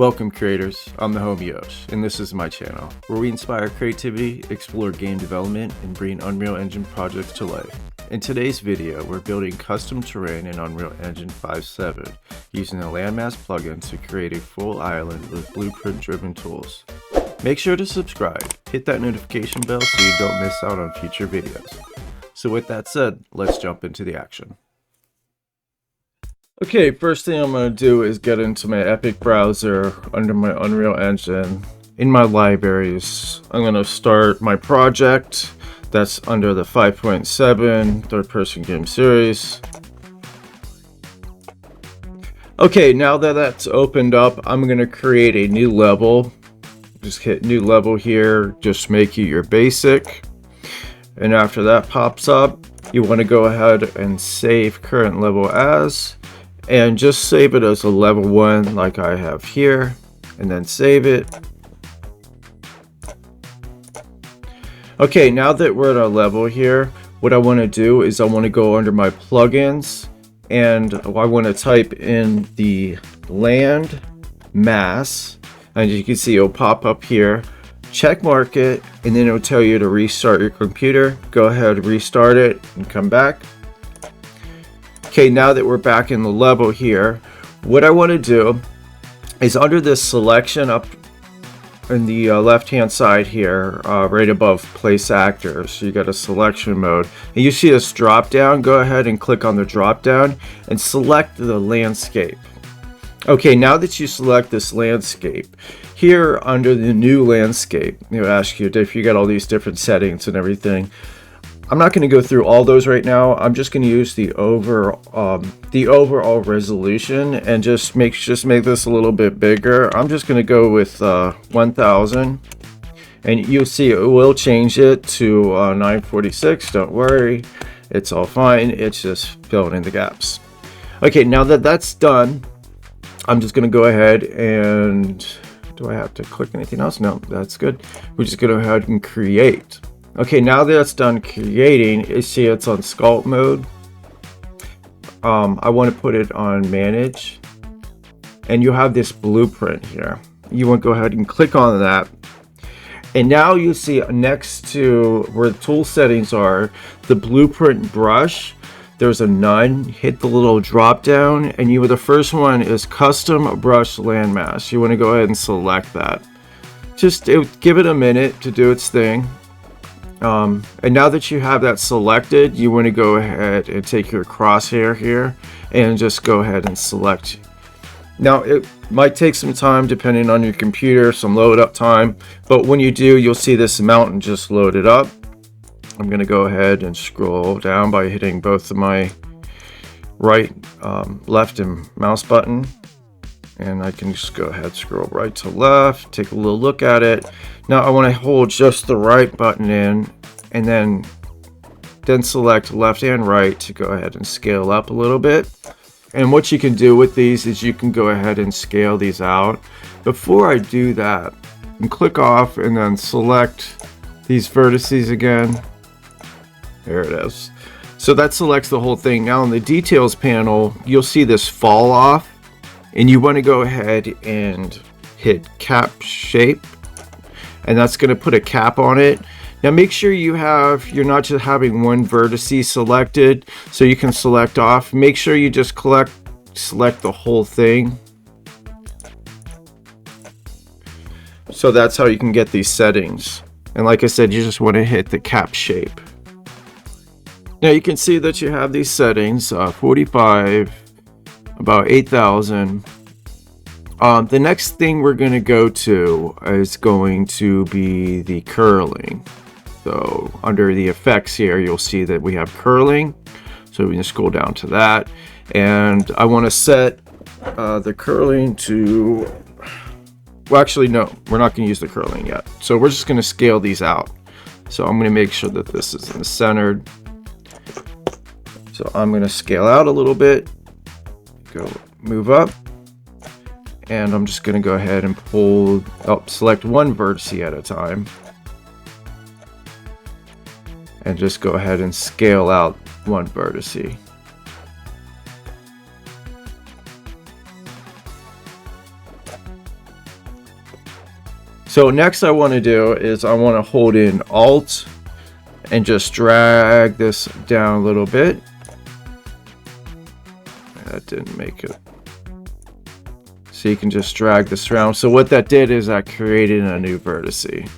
Welcome creators, I'm the Hommeyosh, and this is my channel, where we inspire creativity, explore game development, and bring Unreal Engine projects to life. In today's video, we're building custom terrain in Unreal Engine 5.7, using the Landmass plugin to create a full island with blueprint-driven tools. Make sure to subscribe, hit that notification bell so you don't miss out on future videos. So with that said, let's jump into the action. Okay, first thing I'm going to do is get into my Epic browser under my Unreal Engine. In my libraries, I'm going to start my project that's under the 5.7 third-person game series. Okay, now that that's opened up, I'm going to create a new level. Just hit new level here, just make it your basic. And after that pops up, you want to go ahead and save current level as. And just save it as a level 1 like I have here, and then save it. Okay, now that we're at our level here, what I want to do is I want to go under my plugins, and I want to type in the Landmass, and you can see it'll pop up here. Check mark it, and then it'll tell you to restart your computer. Go ahead, restart it, and come back. Okay, now that we're back in the level here, what I want to do is under this selection up in the left hand side here, right above place actors, you got a selection mode, and you see this drop down. Go ahead and click on the drop down and select the landscape. Okay, now that you select this landscape, here under the new landscape, it'll ask you if you got all these different settings and everything. I'm not going to go through all those right now. I'm just going to use the overall resolution and just make this a little bit bigger. I'm just going to go with 1000, and you'll see it will change it to 946. Don't worry, it's all fine. It's just filling in the gaps. Okay, now that that's done, I'm just going to go ahead and do I have to click anything else? No, that's good. We're just going to go ahead and create. Okay, now that it's done creating, you see it's on sculpt mode. I want to put it on manage, and you have this blueprint here. You want to go ahead and click on that, and now you see next to where the tool settings are, the blueprint brush, there's a none. Hit the little drop down, and the first one is custom brush landmass. You want to go ahead and select that. Just give it a minute to do its thing. And now that you have that selected, you want to go ahead and take your crosshair here and just go ahead and select. Now it might take some time depending on your computer, some load up time, but when you do, you'll see this mountain just loaded up. I'm going to go ahead and scroll down by hitting both of my right, left and mouse button. And I can just go ahead, scroll right to left, take a little look at it. Now I want to hold just the right button in, and then select left and right to go ahead and scale up a little bit. And what you can do with these is you can go ahead and scale these out. Before I do that, and click off and then select these vertices again. There it is. So that selects the whole thing. Now in the details panel, you'll see this fall off. And you want to go ahead and hit cap shape, and that's going to put a cap on it. Now make sure you're not just having one vertice selected, so you can select off. Make sure you just select the whole thing. So that's how you can get these settings. And like I said, you just want to hit the cap shape. Now you can see that you have these settings, 45, about 8,000. The next thing we're going to go to is going to be the curling. So under the effects here, you'll see that we have curling. So we can scroll down to that. And I want to set the curling to, well, actually, no, we're not going to use the curling yet. So we're just going to scale these out. So I'm going to make sure that this is in the centered. So I'm going to scale out a little bit. Go move up, and I'm just going to go ahead and select one vertex at a time, and just go ahead and scale out one vertex. So next I want to do is I want to hold in Alt and just drag this down a little bit. That didn't make it. So you can just drag this around. So what that did is that created a new vertice.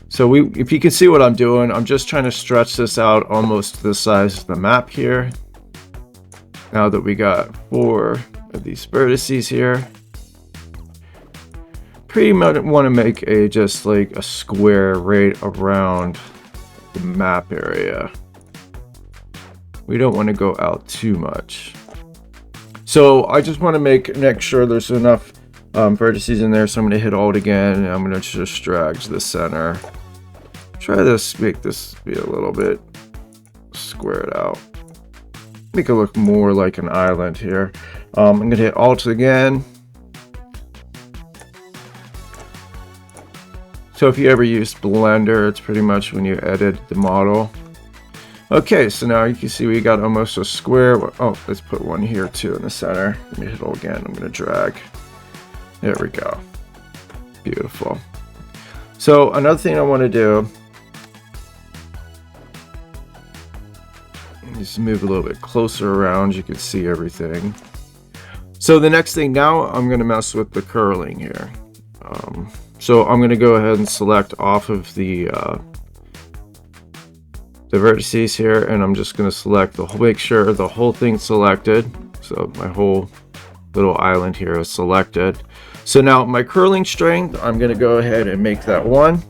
So if you can see what I'm doing, I'm just trying to stretch this out almost to the size of the map here. Now that we got 4 of these vertices here, pretty much want to make just like a square right around the map area. We don't want to go out too much. So I just want to make sure there's enough vertices in there. So I'm going to hit Alt again, and I'm going to just drag to the center. Try this, make this be a little bit squared out. Make it look more like an island here. I'm going to hit Alt again. So if you ever used Blender, it's pretty much when you edit the model. Okay, so now you can see we got almost a square. Oh, let's put one here too in the center. Let me hit Alt again. I'm going to drag. There we go. Beautiful. So another thing I want to do is move a little bit closer around. You can see everything. So the next thing now, I'm going to mess with the curling here. So I'm going to go ahead and select off of the vertices here, and I'm just going to select the whole, make sure the whole thing's selected. So my whole little island here is selected. So now my curling strength, I'm going to go ahead and make that 1.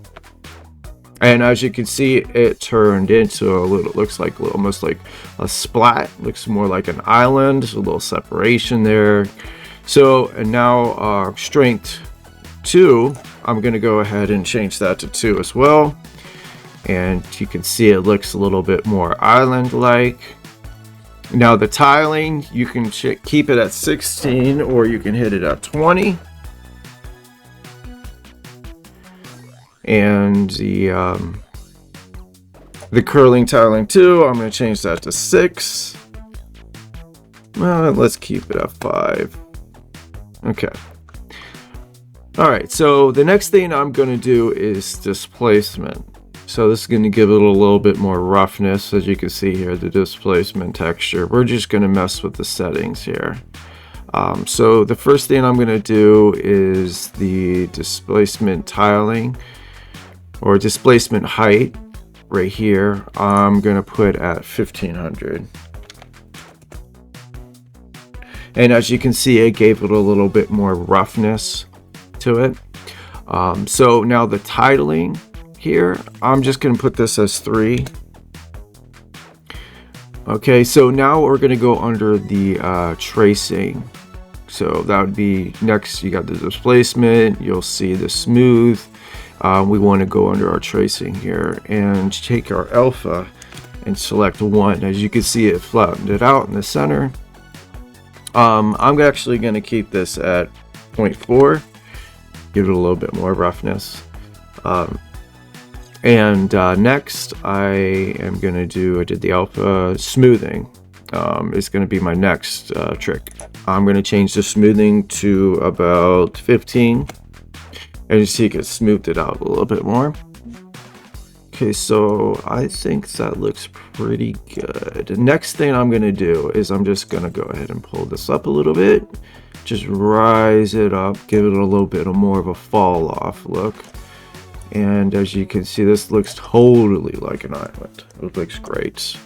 And as you can see, it turned into a little, looks like almost like a splat. Looks more like an island. There's a little separation there. So, and now strength 2, I'm going to go ahead and change that to 2 as well. And you can see it looks a little bit more island-like. Now the tiling, you can keep it at 16 or you can hit it at 20. And the curling tiling too, I'm going to change that to 6. Well, let's keep it at 5. Okay. All right, so the next thing I'm going to do is displacement. So this is going to give it a little bit more roughness. As you can see here, the displacement texture. We're just going to mess with the settings here. So the first thing I'm going to do is the displacement tiling, or displacement height right here. I'm going to put at 1500. And as you can see, it gave it a little bit more roughness to it. So now the titling here, I'm just going to put this as 3. Okay, so now we're going to go under the tracing. So that would be next. You got the displacement, you'll see the smooth. We want to go under our tracing here and take our alpha and select 1. As you can see, it flattened it out in the center. I'm actually going to keep this at 0.4, give it a little bit more roughness. Next I am going to do, I did the alpha smoothing. Is going to be my next trick. I'm going to change the smoothing to about 15. And you see it smoothed it out a little bit more. Okay, so I think that looks pretty good. The next thing I'm going to do is I'm just going to go ahead and pull this up a little bit. Just rise it up, give it a little bit more of a fall off look. And as you can see, this looks totally like an island. It looks great.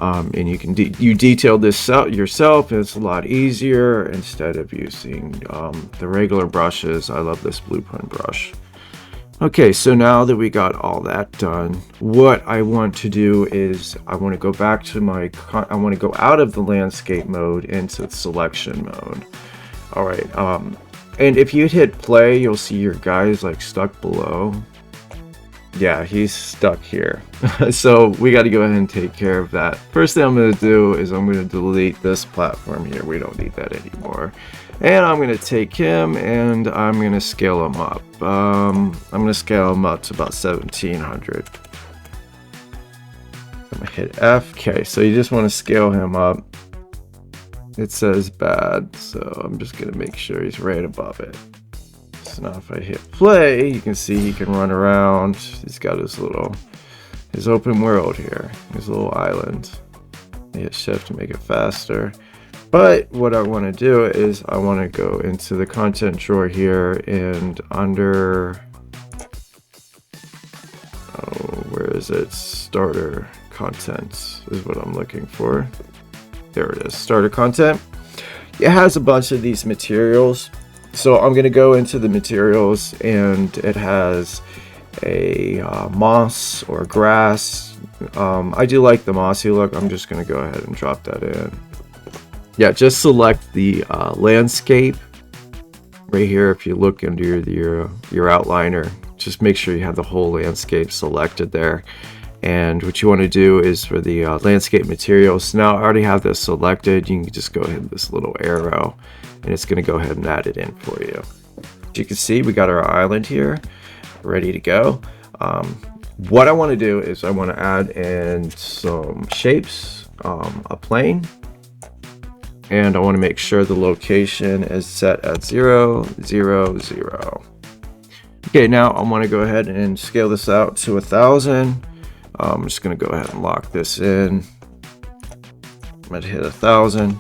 And you can you detail this out yourself, and it's a lot easier instead of using the regular brushes. I love this blueprint brush. Okay, so now that we got all that done, what I want to do is I want to go back to I want to go out of the landscape mode into the selection mode. All right, and if you hit play, you'll see your guy's like stuck below. Yeah, he's stuck here. So we got to go ahead and take care of that. First thing I'm going to do is I'm going to delete this platform here. We don't need that anymore. And I'm going to take him and I'm going to scale him up. I'm going to scale him up to about 1700. I'm going to hit F. Okay, so you just want to scale him up. It says bad, so I'm just going to make sure he's right above it. So now if I hit play, you can see he can run around. He's got his open world here, his little island. I hit shift to make it faster. But what I want to do is I want to go into the content drawer here, and under, where is it? Starter content is what I'm looking for. There it is, starter content. It has a bunch of these materials. So I'm going to go into the materials, and it has a moss or grass. I do like the mossy look. I'm just going to go ahead and drop that in. Yeah, just select the landscape right here. If you look under your outliner, just make sure you have the whole landscape selected there. And what you want to do is for the landscape materials, now I already have this selected. You can just go ahead with this little arrow, and it's going to go ahead and add it in for you. As you can see, we got our island here ready to go. What I want to do is I want to add in some shapes, a plane, and I want to make sure the location is set at 0, 0, 0. Okay, now I want to go ahead and scale this out to 1000. I'm just going to go ahead and lock this in. I'm going to hit 1000.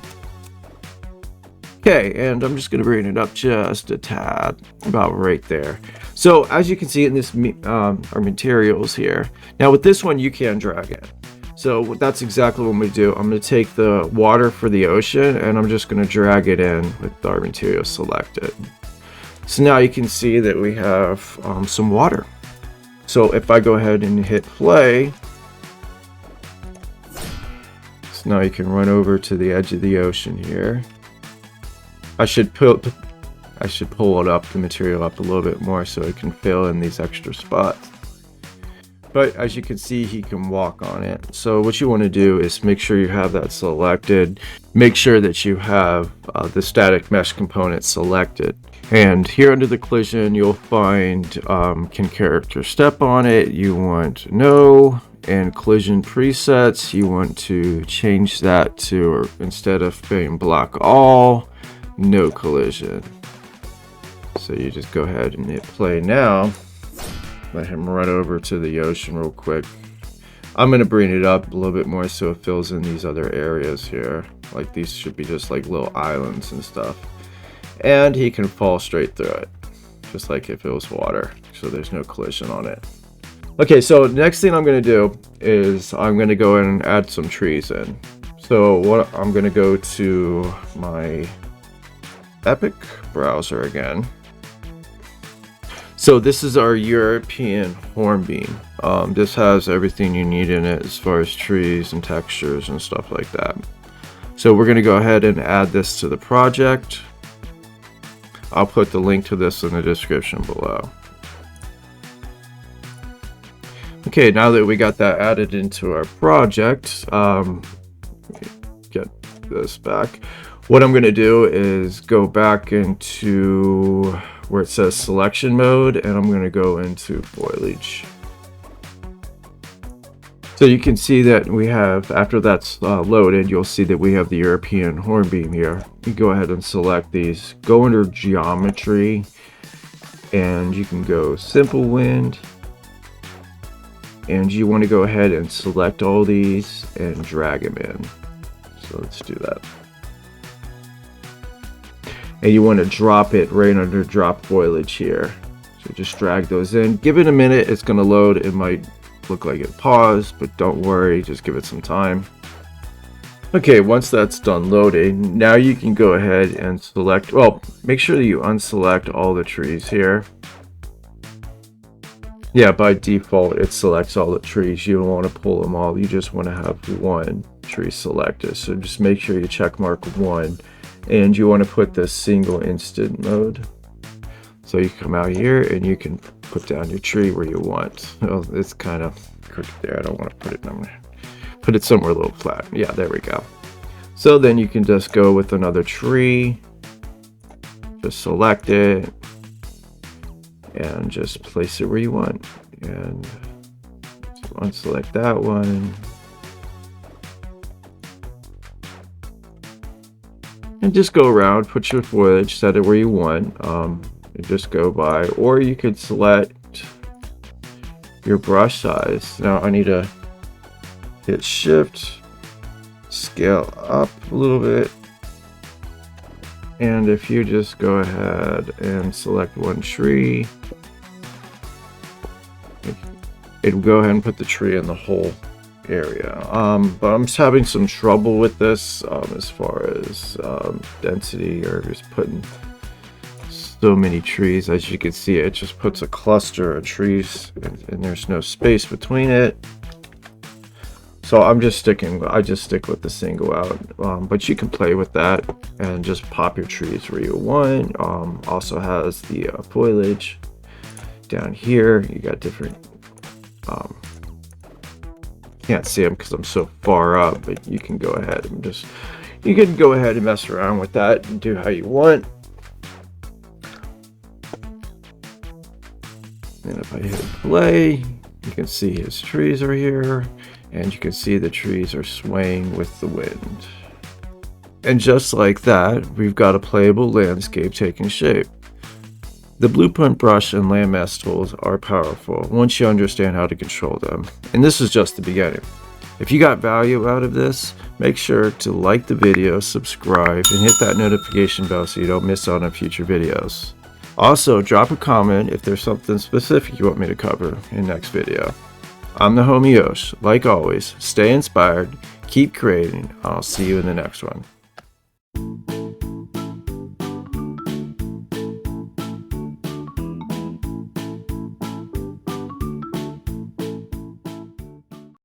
Okay, and I'm just going to bring it up just a tad, about right there. So as you can see in this, our materials here. Now with this one, you can drag it. So that's exactly what I'm going to do. I'm going to take the water for the ocean, and I'm just going to drag it in with our material selected. So now you can see that we have some water. So if I go ahead and hit play, so now you can run over to the edge of the ocean here. I should pull it up, the material up a little bit more so it can fill in these extra spots. But as you can see, he can walk on it. So what you want to do is make sure you have that selected. Make sure that you have the static mesh component selected. And here under the collision, you'll find can character step on it. You want no, and collision presets. You want to change that to, or instead of being block all, no collision. So you just go ahead and hit play now. Let him run over to the ocean real quick. I'm going to bring it up a little bit more so it fills in these other areas here. Like these should be just like little islands and stuff. And he can fall straight through it, just like if it was water. So there's no collision on it. Okay, so next thing I'm going to do is I'm going to go in and add some trees in. So what I'm going to go to my Epic browser again. So this is our European Hornbeam. This has everything you need in it as far as trees and textures and stuff like that. So we're going to go ahead and add this to the project. I'll put the link to this in the description below. Okay, now that we got that added into our project, get this back. What I'm going to do is go back into where it says selection mode, and I'm going to go into foliage. So you can see that we have, after that's loaded, you'll see that we have the European Hornbeam here. You go ahead and select these, go under geometry, and you can go simple wind, and you want to go ahead and select all these and drag them in. So let's do that. And you want to drop it right under drop foliage here. So just drag those in. Give it a minute, it's going to load. It might look like it paused, but don't worry, just give it some time. Okay, once that's done loading, now you can go ahead and select, well, make sure that you unselect all the trees here. Yeah, by default, it selects all the trees. You don't want to pull them all. You just want to have one tree selected. So just make sure you check mark one. And you want to put the single instant mode. So you come out here and you can put down your tree where you want. Well, it's kind of crooked there. I don't want to put it somewhere. Put it somewhere a little flat. Yeah, there we go. So then you can just go with another tree. Just select it. And just place it where you want. And unselect that one. And just go around, put your foliage, set it where you want. and just go by, or you could select your brush size. Now I need to hit shift, scale up a little bit, and if you just go ahead and select one tree, it'll go ahead and put the tree in the whole area. But I'm just having some trouble with this as far as density, or just putting so many trees. As you can see, it just puts a cluster of trees and there's no space between it. So I just stick with the single out, but you can play with that and just pop your trees where you want. Also has the foliage down here. You got different, can't see them because I'm so far up, but you can go ahead and mess around with that and do how you want. And if I hit play, you can see his trees are here, and you can see the trees are swaying with the wind. And just like that, we've got a playable landscape taking shape. The blueprint brush and landmass tools are powerful once you understand how to control them, and this is just the beginning. If you got value out of this, make sure to like the video, subscribe, and hit that notification bell so you don't miss out on future videos. Also, drop a comment if there's something specific you want me to cover in the next video. I'm the Hommeyosh. Like always, stay inspired, keep creating, and I'll see you in the next one.